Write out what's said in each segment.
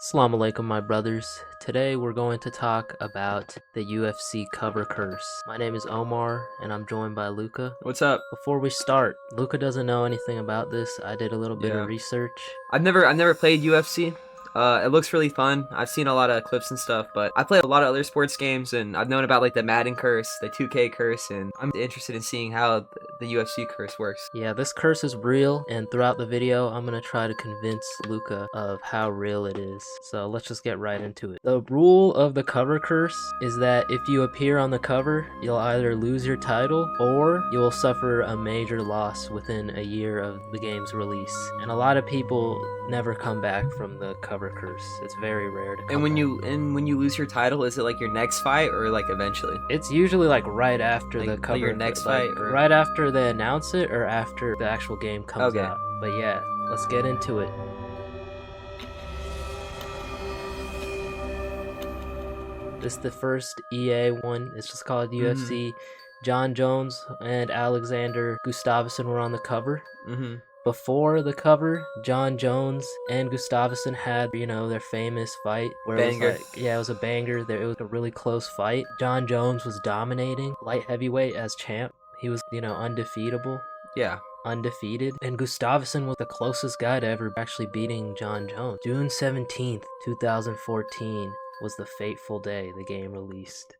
Assalamu alaikum, my brothers. Today we're going to talk about the UFC cover curse. My name is Omar and I'm joined by Luca. What's up? Before we start, Luca doesn't know anything about this. I did a little bit Yeah. of research. I've never played UFC. It looks really fun. I've seen a lot of clips and stuff, but I played a lot of other sports games, and I've known about like the Madden curse, the 2K curse, and I'm interested in seeing how the UFC curse works. Yeah, this curse is real, and throughout the video, I'm gonna try to convince Luca of how real it is. So let's just get right into it. The rule of the cover curse is that if you appear on the cover, you'll either lose your title or you will suffer a major loss within a year of the game's release. And a lot of people never come back from the cover curse. It's very rare to come And when back. you lose your title, is it like your next fight or like eventually? It's usually like right after Like, the like cover, your next like, fight, or right after they announce it, or after the actual game comes Okay. out. But yeah, let's get into it. This is the first EA one. It's just called UFC. John Jones and Alexander Gustafsson were on the cover. Before the cover, John Jones and Gustafsson had, their famous fight where Banger. it was like, yeah, it was a banger. It was a really close fight. John Jones was dominating light heavyweight as champ. He was, undefeatable. Yeah. Undefeated. And Gustafsson was the closest guy to ever actually beating John Jones. June 17th, 2014 was the fateful day the game released.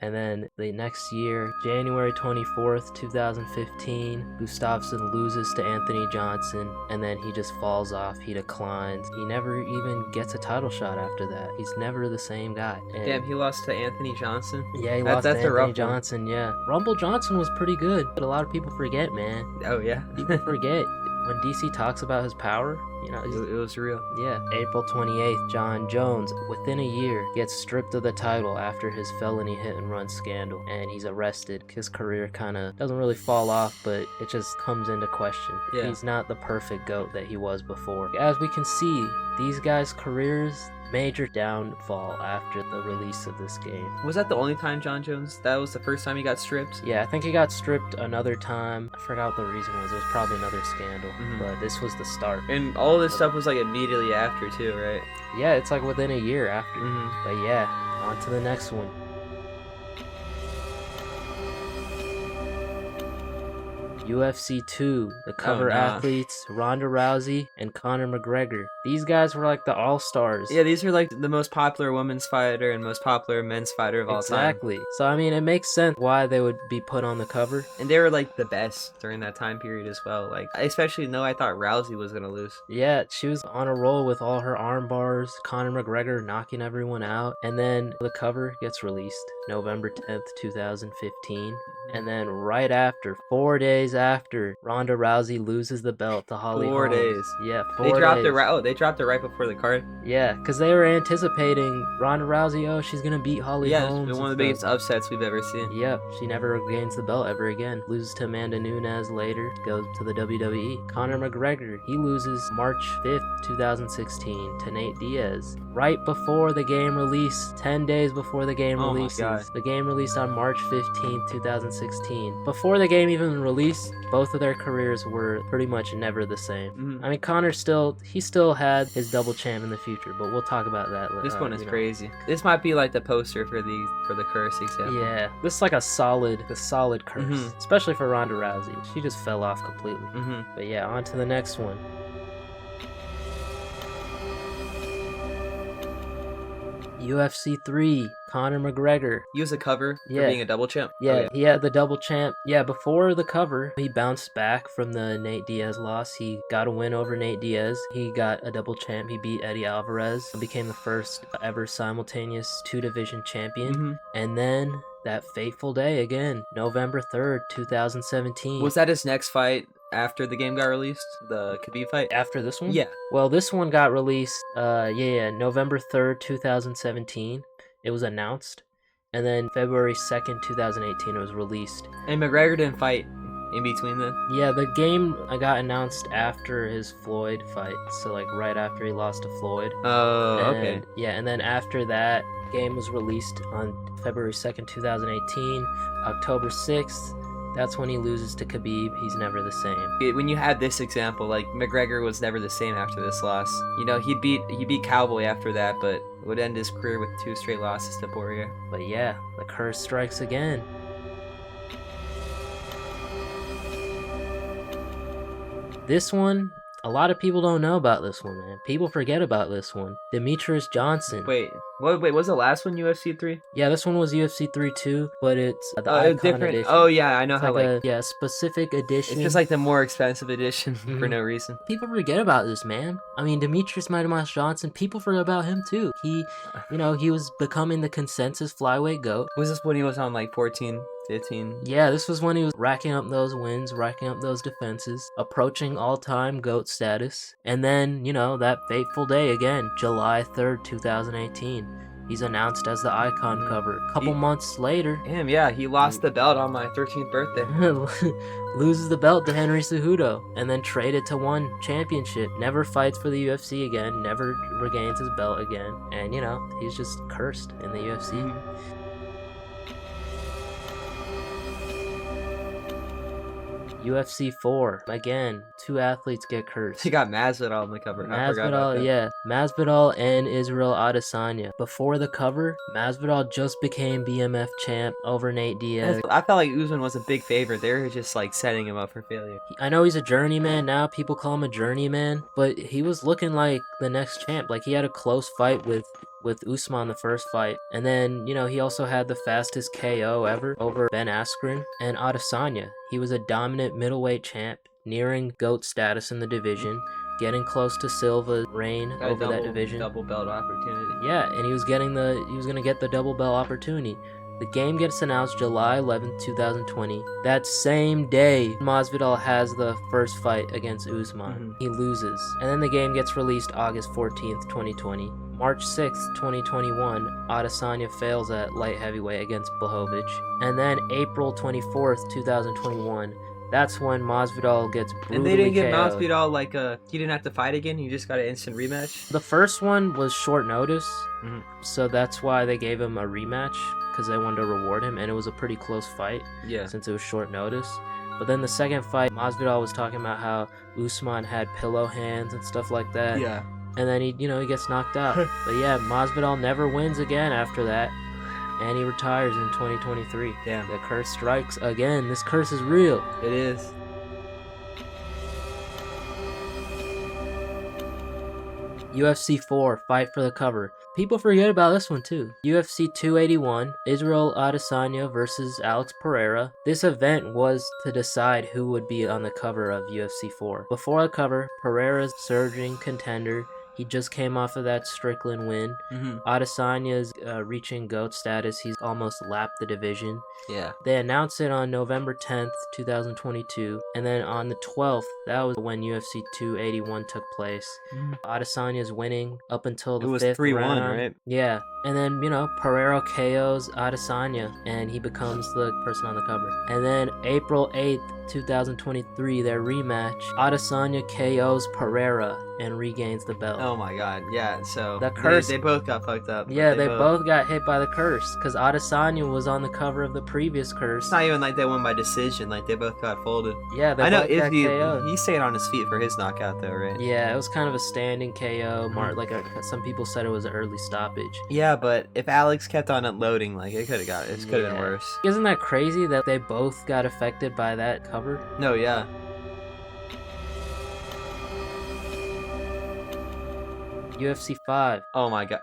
And then the next year, January 24th, 2015, Gustafsson loses to Anthony Johnson, and then he just falls off. He declines. He never even gets a title shot after that. He's never the same guy. And Damn, he lost to Anthony Johnson. yeah, he lost to That's a Anthony rough one. Johnson, yeah. Rumble Johnson was pretty good, but a lot of people forget, man. Oh yeah. People forget. When DC talks about his power, It was real. yeah. April 28th, John Jones, within a year, gets stripped of the title after his felony hit and run scandal, and he's arrested. His career kind of doesn't really fall off, but it just comes into question. Yeah. He's not the perfect GOAT that he was before. As we can see, these guys' careers, major downfall after the release of this game. Was that the only time John Jones? That was the first time he got stripped? Yeah, I think he got stripped another time. I forgot what the reason was. It was probably another scandal, but this was the start. And all this stuff was like immediately after too, right? Yeah, it's like within a year after. But yeah, on to the next one. UFC 2, the cover athletes, Ronda Rousey and Conor McGregor. These guys were like the all-stars. Yeah, these are like the most popular women's fighter and most popular men's fighter of all time. Exactly. So, I mean, it makes sense why they would be put on the cover. And they were like the best during that time period as well. Like, I especially know I thought Rousey was gonna lose. Yeah, she was on a roll with all her arm bars, Conor McGregor knocking everyone out, and then the cover gets released November 10th, 2015. And then right after, 4 days after, Ronda Rousey loses the belt to Holly 4 Holm. days. Yeah, 4 They dropped days. it right. Oh, they dropped it right before the card. Yeah, because they were anticipating Ronda Rousey, oh, she's gonna beat Holly Yeah, Holm. it's been one of the biggest upsets we've ever seen. Yep, she never gains the belt ever again. Loses to Amanda Nunes later, goes to the WWE. Conor McGregor, he loses March 5th, 2016 to Nate Diaz. Right before the game release, 10 days before the game Oh my releases. God. The game released on March 15th, 2016. Before the game even released, both of their careers were pretty much never the same. I mean, Conor still had his double champ in the future, but we'll talk about that later. This one is crazy. This might be like the poster for the curse example. Yeah, this is like a solid curse, especially for Ronda Rousey. She just fell off completely. But yeah, on to the next one. UFC 3, Conor McGregor. He was a cover for Yeah. being a double champ. Yeah, Oh, he had the double champ. Yeah, before the cover, he bounced back from the Nate Diaz loss. He got a win over Nate Diaz. He got a double champ. He beat Eddie Alvarez and became the first ever simultaneous two-division champion. And then that fateful day again, November 3rd, 2017. Was that his next fight after the game got released? The Khabib fight? After this one? Yeah. Well, this one got released, November 3rd, 2017. It was announced. And then February 2nd, 2018, it was released. And McGregor didn't fight in between then? Yeah, the game got announced after his Floyd fight. So, like, right after he lost to Floyd. Oh, okay. And, yeah, and then after that, game was released on February 2nd, 2018. October 6th, That's when he loses to Khabib. He's never the same. When you had this example, like McGregor was never the same after this loss. You know, he beat Cowboy after that, but would end his career with 2 straight losses to Poirier. But yeah, the curse strikes again. This one, a lot of people don't know about this one, man. People forget about this one. Demetrius Johnson. Wait, was the last one UFC 3? Yeah, this one was UFC 3 too, but it's the Icon different edition. Oh yeah, I know It's how like a specific edition. it's just like the more expensive edition for no reason. People forget about this, man. I mean, Demetrius Mighty Mouse Johnson, people forget about him too. He was becoming the consensus flyweight GOAT. Was this when he was on like 14, 15? Yeah, this was when he was racking up those wins, racking up those defenses, approaching all-time GOAT status. And then, that fateful day again, July 3rd, 2018. He's announced as the Icon cover. A couple months later... Damn, yeah, he lost the belt on my 13th birthday. Loses the belt to Henry Cejudo, and then traded to one championship. Never fights for the UFC again, never regains his belt again. And, he's just cursed in the UFC. UFC 4. Again, 2 athletes get cursed. He got Masvidal on the cover. Masvidal, yeah. Masvidal and Israel Adesanya. Before the cover, Masvidal just became BMF champ over Nate Diaz. I felt like Usman was a big favorite. They were just like setting him up for failure. I know he's a journeyman now. People call him a journeyman. But he was looking like the next champ. Like, he had a close fight with Usman the first fight. And then, he also had the fastest KO ever over Ben Askren and Adesanya. He was a dominant middleweight champ, nearing GOAT status in the division, getting close to Silva's reign over that division. Double belt opportunity. Yeah, and he was going to get the double belt opportunity. The game gets announced July 11th, 2020. That same day, Masvidal has the first fight against Usman. He loses. And then the game gets released August 14th, 2020. March 6th, 2021, Adesanya fails at light heavyweight against Blachowicz. And then April 24th, 2021, that's when Masvidal gets brutally KO'd. And they didn't give Masvidal he didn't have to fight again. He just got an instant rematch. The first one was short notice, so that's why they gave him a rematch, because they wanted to reward him, and it was a pretty close fight. Yeah. Since it was short notice. But then the second fight, Masvidal was talking about how Usman had pillow hands and stuff like that. Yeah. And then he gets knocked out. But yeah, Masvidal never wins again after that. And he retires in 2023. Damn. The curse strikes again. This curse is real. It is. UFC 4, Fight for the Cover. People forget about this one too. UFC 281, Israel Adesanya versus Alex Pereira. This event was to decide who would be on the cover of UFC 4. Before the cover, Pereira's surging contender. He just came off of that Strickland win. Adesanya's reaching GOAT status. He's almost lapped the division. Yeah. They announced it on November 10th, 2022. And then on the 12th, that was when UFC 281 took place. Adesanya's winning up until the 5th round. It was 3-1, right? Yeah. And then, Pereira KOs Adesanya, and he becomes the person on the cover. And then April 8th, 2023, their rematch, Adesanya KOs Pereira and regains the belt. Oh my god, yeah, so the curse, they both got fucked up. Yeah, they both got hit by the curse, because Adesanya was on the cover of the previous curse. It's not even like they won by decision, like they both got folded. Yeah, they both got KO'd. He stayed on his feet for his knockout though, right? Yeah, it was kind of a standing KO, some people said it was an early stoppage. Yeah, but if Alex kept on unloading, like it could have been worse. Isn't that crazy that they both got affected by that cover? No, yeah. UFC 5. Oh my god.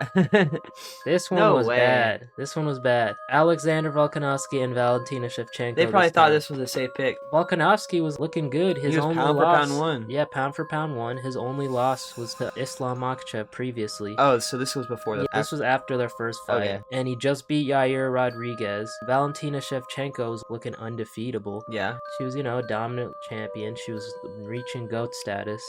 This one was bad. This one was bad. Alexander Volkanovski and Valentina Shevchenko. They probably thought this was a safe pick. Volkanovski was looking good. He was pound for pound one. Yeah, pound for pound one. His only loss was to Islam Makhachev previously. Oh, so this was before that. This was after their first fight. Okay. And he just beat Yair Rodriguez. Valentina Shevchenko was looking undefeatable. Yeah. She was, a dominant champion. She was reaching GOAT status.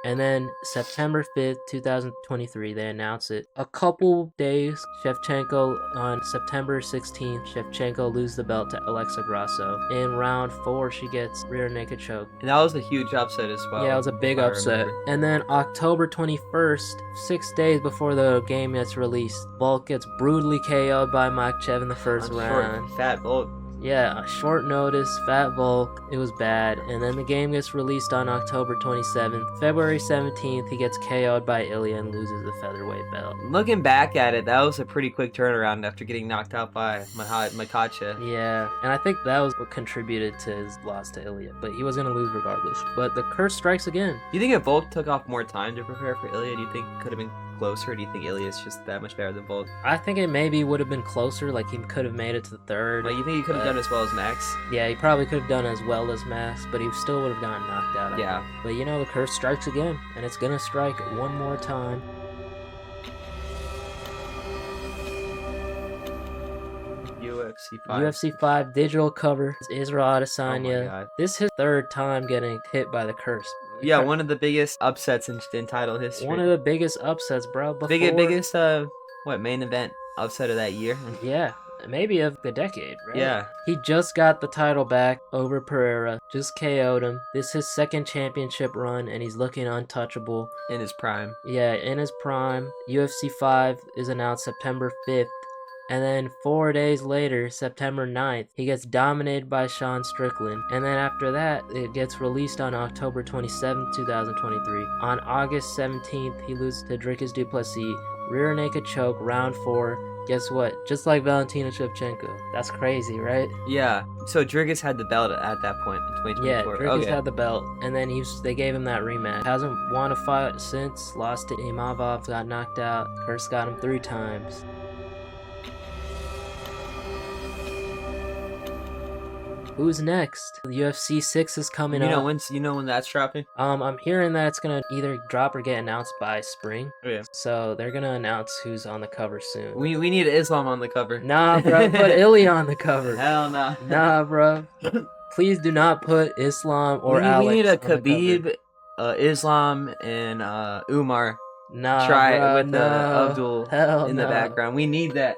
And then September 5th, 2023, they announced it. A couple days, Shevchenko, on September 16th, Shevchenko loses the belt to Alexa Grasso. In round 4, she gets rear naked choke. And that was a huge upset as well. Yeah, it was a big upset. And then October 21st, 6 days before the game gets released, Volk gets brutally KO'd by Makhachev in the first round. Fat Volk. Yeah, short notice, Fat Volk, it was bad, and then the game gets released on October 27th. February 17th, he gets KO'd by Ilya and loses the featherweight belt. Looking back at it, that was a pretty quick turnaround after getting knocked out by Makachev. Yeah, and I think that was what contributed to his loss to Ilya, but he was going to lose regardless. But the curse strikes again. Do you think if Volk took off more time to prepare for Ilya, do you think it could have been closer? Or do you think Ilya's just that much better than Volk? I think it maybe would have been closer, like he could have made it to the third. Like, you think he could have done as well as Max? Yeah, he probably could have done as well as Max, but he still would have gotten knocked out. Yeah. But you know, the curse strikes again, and it's going to strike one more time. UFC 5 digital cover. It's Israel Adesanya. This is his third time getting hit by the curse. Yeah, one of the biggest upsets in title history. One of the biggest upsets, bro. Biggest main event upset of that year? Yeah, maybe of the decade, right? Yeah. He just got the title back over Pereira, just KO'd him. This is his second championship run, and he's looking untouchable. In his prime. Yeah, in his prime. UFC 5 is announced September 5th. And then 4 days later, September 9th, he gets dominated by Sean Strickland. And then after that, it gets released on October 27th, 2023. On August 17th, he loses to Dricus du Plessis. Rear naked choke, round 4. Guess what? Just like Valentina Shevchenko. That's crazy, right? Yeah. So Dricus had the belt at that point in 2024. Yeah, Dricus had the belt. And then they gave him that rematch. Hasn't won a fight since. Lost to Imavov, got knocked out. Curse got him 3 times. Who's next? The UFC 6 is coming up. You know when that's dropping? I'm hearing that it's gonna either drop or get announced by spring. Oh, yeah. So they're gonna announce who's on the cover soon. We need Islam on the cover. Nah, bro. Put Ilya on the cover. Hell no. Nah, bro. Please do not put Islam or Alex. We need a Khabib, Islam, and Umar. Nah, try bro, with no. Abdul in the background. We need that.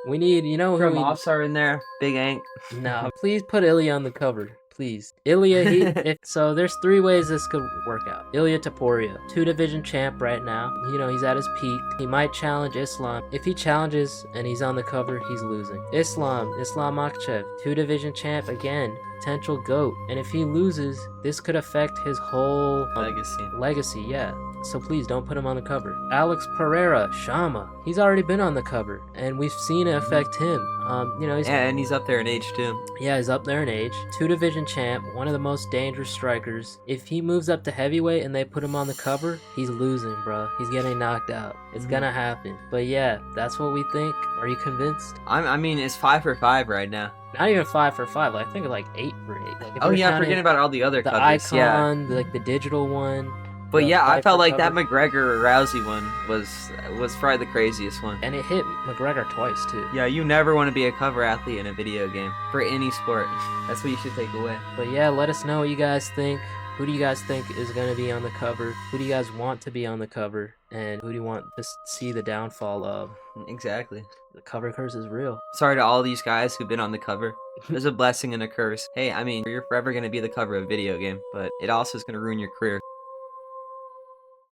We need, From Offstar in there, Big Ank. No, please put Ilya on the cover, please. Ilya, so there's 3 ways this could work out. Ilya Topuria, 2-division champ right now. He's at his peak. He might challenge Islam. If he challenges and he's on the cover, he's losing. Islam Makhachev, 2-division champ again. Potential GOAT. And if he loses, this could affect his whole legacy, yeah. So please don't put him on the cover. Alex Pereira, Shama. He's already been on the cover, and we've seen it affect him. And he's up there in age too. Yeah, he's up there in age. 2-division champ, one of the most dangerous strikers. If he moves up to heavyweight and they put him on the cover, he's losing, bro. He's getting knocked out. It's gonna happen. But yeah, that's what we think. Are you convinced? I mean, it's 5 for 5 right now. Not even 5 for 5. I think like 8 for 8. Oh yeah, forgetting about all the other covers. The icon, the digital one. But yeah, I felt like that McGregor Rousey one was probably the craziest one. And it hit McGregor twice too. Yeah, you never want to be a cover athlete in a video game for any sport. That's what you should take away. But yeah, let us know what you guys think. Who do you guys think is going to be on the cover? Who do you guys want to be on the cover? And who do you want to see the downfall of? Exactly. The cover curse is real. Sorry to all these guys who've been on the cover. There's a blessing and a curse. Hey, I mean, you're forever going to be the cover of a video game, but it also is going to ruin your career.